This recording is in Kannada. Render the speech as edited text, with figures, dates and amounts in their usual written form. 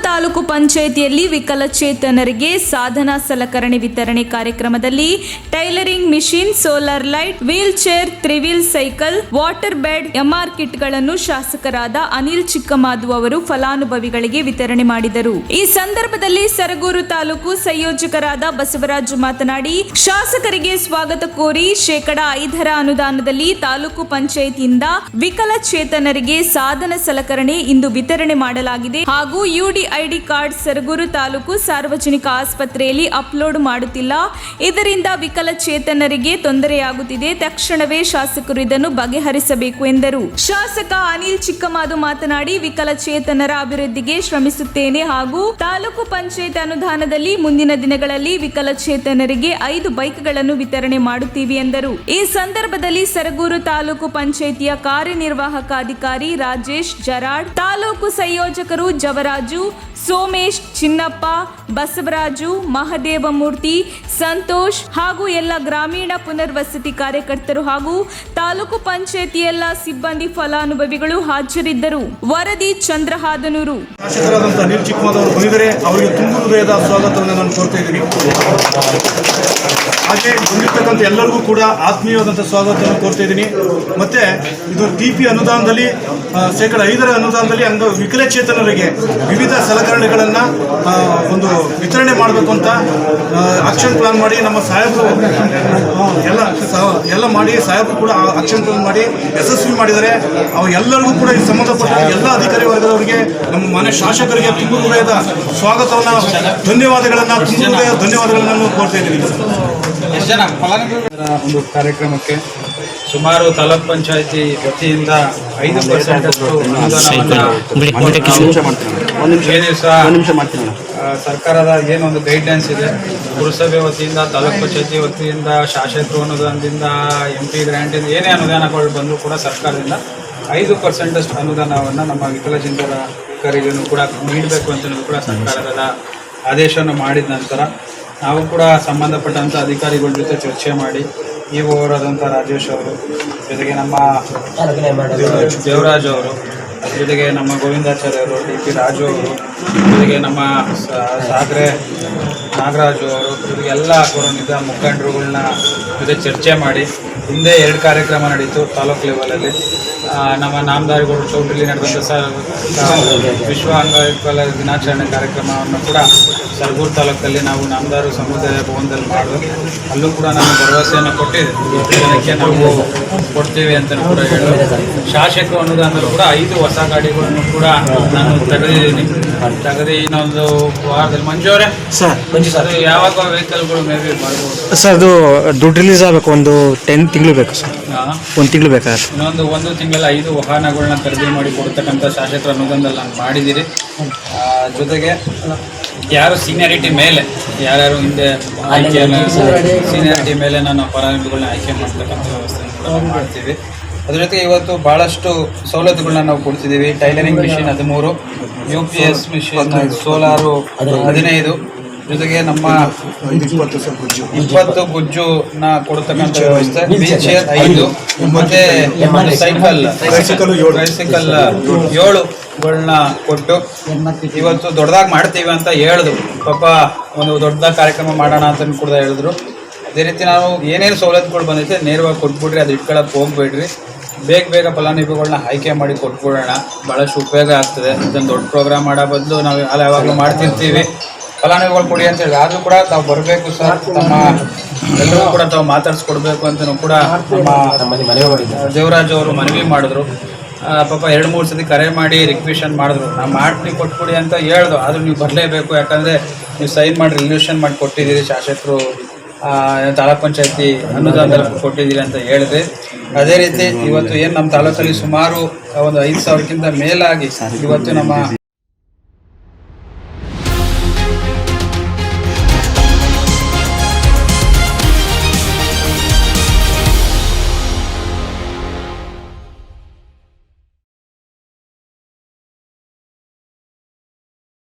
ತಾಲೂಕು ಪಂಚಾಯಿತಿಯಲ್ಲಿ ವಿಕಲಚೇತನರಿಗೆ ಸಾಧನ ಸಲಕರಣೆ ವಿತರಣೆ ಕಾರ್ಯಕ್ರಮದಲ್ಲಿ tailoring machine, solar light, wheel chair, tri wheel cycle, water bed, MR ಕಿಟ್ಗಳನ್ನು ಶಾಸಕರಾದ ಅನಿಲ್ ಚಿಕ್ಕಮಾದು ಅವರು ಫಲಾನುಭವಿಗಳಿಗೆ ವಿತರಣೆ ಮಾಡಿದರು. ಈ ಸಂದರ್ಭದಲ್ಲಿ ಸರಗೂರು ತಾಲೂಕು ಸಂಯೋಜಕರಾದ ಬಸವರಾಜು ಮಾತನಾಡಿ, ಶಾಸಕರಿಗೆ ಸ್ವಾಗತ ಕೋರಿ ಶೇಕಡಾ 5 ಅನುದಾನದಲ್ಲಿ ತಾಲೂಕು ಪಂಚಾಯಿತಿಯಿಂದ ವಿಕಲಚೇತನರಿಗೆ ಸಾಧನ ಸಲಕರಣೆ ಇಂದು ವಿತರಣೆ ಮಾಡಲಾಗಿದೆ ಹಾಗೂ ಯುಡಿಐಡಿ ಕಾರ್ಡ್ ಸರಗೂರು ತಾಲೂಕು ಸಾರ್ವಜನಿಕ ಆಸ್ಪತ್ರೆಯಲ್ಲಿ ಅಪ್ಲೋಡ್ ಮಾಡುತ್ತಿಲ್ಲ. ಇದರಿಂದ ವಿಕಲಚೇತನರಿಗೆ ತೊಂದರೆಯಾಗುತ್ತಿದೆ. ತಕ್ಷಣವೇ ಶಾಸಕರು ಇದನ್ನು ಬಗೆಹರಿಸಬೇಕು ಎಂದರು. ಶಾಸಕ ಅನಿಲ್ ಚಿಕ್ಕಮಾದು ಮಾತನಾಡಿ, ವಿಕಲಚೇತನರ ಅಭಿವೃದ್ಧಿಗೆ ಶ್ರಮಿಸುತ್ತೇನೆ ಹಾಗೂ ತಾಲೂಕು ಪಂಚಾಯತ್ ಅನುದಾನದಲ್ಲಿ ಮುಂದಿನ ದಿನಗಳಲ್ಲಿ ವಿಕಲಚೇತನರಿಗೆ 5 ಬೈಕ್ಗಳನ್ನು ವಿತರಣೆ ಮಾಡುತ್ತೀವಿ ಎಂದರು. ಈ ಸಂದರ್ಭದಲ್ಲಿ ಸರಗೂರು ತಾಲೂಕು ಪಂಚಾಯಿತಿಯ ಕಾರ್ಯನಿರ್ವಾಹಕ ಅಧಿಕಾರಿ ರಾಜೇಶ್ ಜರಾಡ್, ತಾಲೂಕು ಸಂಯೋಜಕರು ಜವರಾಜು, ಸೋಮೇಶ್, ಚಿನ್ನಪ್ಪ, ಬಸವರಾಜು, ಮಹದೇವಮೂರ್ತಿ, ಸಂತೋಷ್ ಹಾಗೂ ಎಲ್ಲ ಗ್ರಾಮೀಣ ಪುನರ್ವಸತಿ ಕಾರ್ಯಕರ್ತರು ಹಾಗೂ ತಾಲೂಕು ಪಂಚಾಯಿತಿ ಎಲ್ಲ ಸಿಬ್ಬಂದಿ ಫಲಾನುಭವಿಗಳು ಹಾಜರಿದ್ದರು. ವರದಿ ಚಂದ್ರಹಾದನೂರು. ಶಾಸಕರಾದಂಥ ಅನಿಲ್ ಚಿಕ್ಕಮಾದು ಅವರು ಬಂದಿದ್ದಾರೆ. ಅವರಿಗೆ ತುಂಬ ಹೃದಯದ ಸ್ವಾಗತವನ್ನು ನಾನು ಕೋರ್ತಾ ಇದ್ದೀನಿ. ಹಾಗೆ ಬಂದಿರ್ತಕ್ಕಂಥ ಎಲ್ಲರಿಗೂ ಕೂಡ ಆತ್ಮೀಯವಾದಂಥ ಸ್ವಾಗತವನ್ನು ಕೋರ್ತಾ ಇದ್ದೀನಿ. ಮತ್ತೆ ಇದು ಟಿಪಿ ಅನುದಾನದಲ್ಲಿ ಶೇಕಡ 5 ಅನುದಾನದಲ್ಲಿ ವಿಕಲಚೇತನರಿಗೆ ವಿವಿಧ ಸಲಕರಣೆಗಳನ್ನು ಒಂದು ವಿತರಣೆ ಮಾಡಬೇಕು ಅಂತ ಆಕ್ಷನ್ ಪ್ಲಾನ್ ಮಾಡಿ ನಮ್ಮ ಸಾಹೇಬರು ಎಲ್ಲ ಮಾಡಿ ಸಾಹೇಬರು ಕೂಡ ಆಕ್ಷನ್ ಪ್ಲಾನ್ ಮಾಡಿ ಯಶಸ್ವಿ ಮಾಡಿದ್ದಾರೆ. ಅವು ಎಲ್ಲರಿಗೂ ಕೂಡ ಈ ಸಂಬಂಧಪಟ್ಟ ಎಲ್ಲ ಅಧಿಕಾರಿ ವರ್ಗದವರಿಗೆ, ನಮ್ಮ ಮನೆ ಶಾಸಕರಿಗೆ ತುಂಬ ಹೃದಯದ ಸ್ವಾಗತವನ್ನು, ಧನ್ಯವಾದಗಳನ್ನು ಕೋರ್ತಾ ಇದ್ದೀನಿ. ಒಂದು ಕಾರ್ಯಕ್ರಮಕ್ಕೆ ಸುಮಾರು ತಾಲೂಕ್ ಪಂಚಾಯತಿ ವತಿಯಿಂದ 5% ಸರ್ಕಾರದ ಏನೊಂದು ಗೈಡ್ಲೈನ್ಸ್ ಇದೆ, ಪುರಸಭೆ ವತಿಯಿಂದ, ತಾಲೂಕ್ ಪಂಚಾಯತಿ ವತಿಯಿಂದ, ಶಾಸಕರು ಅನುದಾನದಿಂದ, MP ಗ್ರ್ಯಾಂಟಿಂದ ಏನೇ ಅನುದಾನಗಳು ಬಂದರೂ ಕೂಡ ಸರ್ಕಾರದಿಂದ 5% ಅನುದಾನವನ್ನು ನಮ್ಮ ವಿಕಲಚೇತನರಿಗೂ ಕೂಡ ನೀಡಬೇಕು ಅಂತ ಕೂಡ ಸರ್ಕಾರದ ಆದೇಶವನ್ನು ಮಾಡಿದ ನಂತರ ನಾವು ಕೂಡ ಸಂಬಂಧಪಟ್ಟಂಥ ಅಧಿಕಾರಿಗಳ ಜೊತೆ ಚರ್ಚೆ ಮಾಡಿ ಅವರಾದಂಥ ರಾಜೇಶ್ ಅವರು ಜೊತೆಗೆ ನಮ್ಮ ದೇವರಾಜ್ ಅವರು ಜೊತೆಗೆ ನಮ್ಮ ಗೋವಿಂದಾಚಾರ್ಯ ಅವರು, DP ರಾಜು ಅವರು ಜೊತೆಗೆ ನಮ್ಮ ಸಾಗರೆ ನಾಗರಾಜು ಅವರು ಜೊತೆಗೆ ಎಲ್ಲ ಕೊರೋನಿದ್ದ ಮುಖಂಡರುಗಳನ್ನ ಜೊತೆ ಚರ್ಚೆ ಮಾಡಿ ಹಿಂದೆ 2 ಕಾರ್ಯಕ್ರಮ ನಡೀತು ತಾಲೂಕು ಲೆವೆಲಲ್ಲಿ. ನಮ್ಮ ನಾಮದಾರಿಗಳು ಚೌಟ್ರಿಲಿ ನಡೆದಂಥ ವಿಶ್ವ ಅಂಗವಿಕಲ ದಿನಾಚರಣೆ ಕಾರ್ಯಕ್ರಮವನ್ನು ಕೂಡ ಸರಗೂರು ತಾಲೂಕಲ್ಲಿ ನಾವು ನಾಮದಾರು ಸಮುದಾಯ ಭವನದಲ್ಲಿ ಮಾಡಿದ್ವಿ. ಅಲ್ಲೂ ಕೂಡ ನಾನು ಭರವಸೆಯನ್ನು ಕೊಟ್ಟಿದ್ದೆ, ಜನಕ್ಕೆ ನಾವು ಕೊಡ್ತೀವಿ ಅಂತ ಕೂಡ ಹೇಳಿದ್ರು. ಶಾಸಕರು ಅನುದಾನದಲ್ಲೂ ಕೂಡ 5 ಹೊಸ ಗಾಡಿಗಳನ್ನು ಕೂಡ ನಾನು ತೆಗೆದಿದ್ದೀನಿ. ಇನ್ನೊಂದು ವಾರದಲ್ಲಿ ಮಂಜೂರೇ ಸರ್ ಅದು ಯಾವಾಗ ವೆಹಿಕಲ್ಗಳು ಮೇ ಬಿ ಮಾಡ್ಬೋದು ಸರ್. ಅದು ದುಡ್ಡು ರಿಲೀಸ್ ಆಗಬೇಕು, ಒಂದು 10 ತಿಂಗಳು ಬೇಕು ಸರ್. 1 ತಿಂಗಳು ಬೇಕಾದ್ರೆ ಒಂದು ತಿಂಗಳಲ್ಲಿ 5 ವಾಹನಗಳನ್ನ ಖರೀದಿ ಮಾಡಿ ಕೊಡ್ತಕ್ಕಂಥ ಶಾಸಕರ ಅನುದಾನದಲ್ಲಿ ನಾನು ಮಾಡಿದ್ದೀರಿ. ಜೊತೆಗೆ ಯಾರು ಸೀನಿಯಾರಿಟಿ ಮೇಲೆ ಯಾರ್ಯಾರು ಹಿಂದೆ ಸೀನಿಯಾರಿಟಿ ಮೇಲೆ ನಾನು ಫಲಾನುಭವಿಗಳನ್ನ ಆಯ್ಕೆ ಮಾಡ್ತಕ್ಕಂಥ ವ್ಯವಸ್ಥೆಯನ್ನು ಕೂಡ ನಾವು ಮಾಡ್ತೀವಿ. ಅದ್ರ ಜೊತೆಗೆ ಇವತ್ತು ಭಾಳಷ್ಟು ಸವಲತ್ತುಗಳನ್ನ ನಾವು ಕೊಡ್ತಿದ್ದೀವಿ. Tailoring machine 13, UPS machine, solar 15, ಜೊತೆಗೆ ನಮ್ಮ 20 ಗುಜ್ಜುನ ಕೊಡ್ತಕ್ಕಂಥ ವ್ಯವಸ್ಥೆ, ವೀಲ್ ಚೇರ್ 5 ಮತ್ತೆ ಸೈಕಲ್ 7ಗಳನ್ನ ಕೊಟ್ಟು ಇವತ್ತು ದೊಡ್ಡದಾಗಿ ಮಾಡ್ತೀವಿ ಅಂತ ಹೇಳಿದ್ರು. ಪಾಪ ಒಂದು ದೊಡ್ಡದಾಗಿ ಕಾರ್ಯಕ್ರಮ ಮಾಡೋಣ ಅಂತ ಕೂಡ ಹೇಳಿದ್ರು. ಅದೇ ರೀತಿ ನಾವು ಏನೇನು ಸವಲತ್ತುಗಳು ಬಂದೈತೆ ನೇರವಾಗಿ ಕೊಟ್ಬಿಡ್ರಿ, ಅದು ಇಟ್ಕೊಳ್ಳೋಕೆ ಹೋಗ್ಬೇಡ್ರಿ. ಬೇಗ ಫಲಾನುಭವಿಗಳನ್ನ ಆಯ್ಕೆ ಮಾಡಿ ಕೊಟ್ಬಿಡೋಣ, ಭಾಳಷ್ಟು ಉಪಯೋಗ ಆಗ್ತದೆ. ಇದನ್ನು ದೊಡ್ಡ ಪ್ರೋಗ್ರಾಮ್ ಮಾಡೋ ಬದಲು ನಾವು ಯಾವಾಗಲೂ ಮಾಡ್ತಿರ್ತೀವಿ, ಫಲಾನುಭವಿಗಳು ಕೊಡಿ ಅಂತ ಹೇಳಿ. ಆದರೂ ಕೂಡ ತಾವು ಬರಬೇಕು ಸರ್, ತಮ್ಮ ಎಲ್ಲರೂ ಕೂಡ ತಾವು ಮಾತಾಡಿಸ್ಕೊಡ್ಬೇಕು ಅಂತಲೂ ಕೂಡ ನಮ್ಮ ದೇವರಾಜ್ ಅವರು ಮನವಿ ಮಾಡಿದ್ರು. ಪಾಪ 2-3 ಸತಿ ಕರೆ ಮಾಡಿ ರಿಕ್ವೆಷನ್ ಮಾಡಿದ್ರು, ನಾವು ಮಾಡ್ತೀನಿ ಕೊಟ್ಬಿಡಿ ಅಂತ ಹೇಳ್ದು. ಆದರೂ ನೀವು ಬರಲೇಬೇಕು, ಯಾಕಂದರೆ ನೀವು ಸೈನ್ ಮಾಡಿ ರಿಲ್ಯೂಷನ್ ಮಾಡಿ ಕೊಟ್ಟಿದ್ದೀರಿ, ಶಾಸಕರು ತಾಲೂಕ್ ಪಂಚಾಯತಿ ಅನುದಾನದಲ್ಲಿ ಕೊಟ್ಟಿದ್ದೀರಿ ಅಂತ ಹೇಳಿದೆ. ಅದೇ ರೀತಿ ಇವತ್ತು ಏನು ನಮ್ಮ ತಾಲೂಕಲ್ಲಿ ಸುಮಾರು ಒಂದು 5,000ಕ್ಕಿಂತ ಮೇಲಾಗಿ ಇವತ್ತು ನಮ್ಮ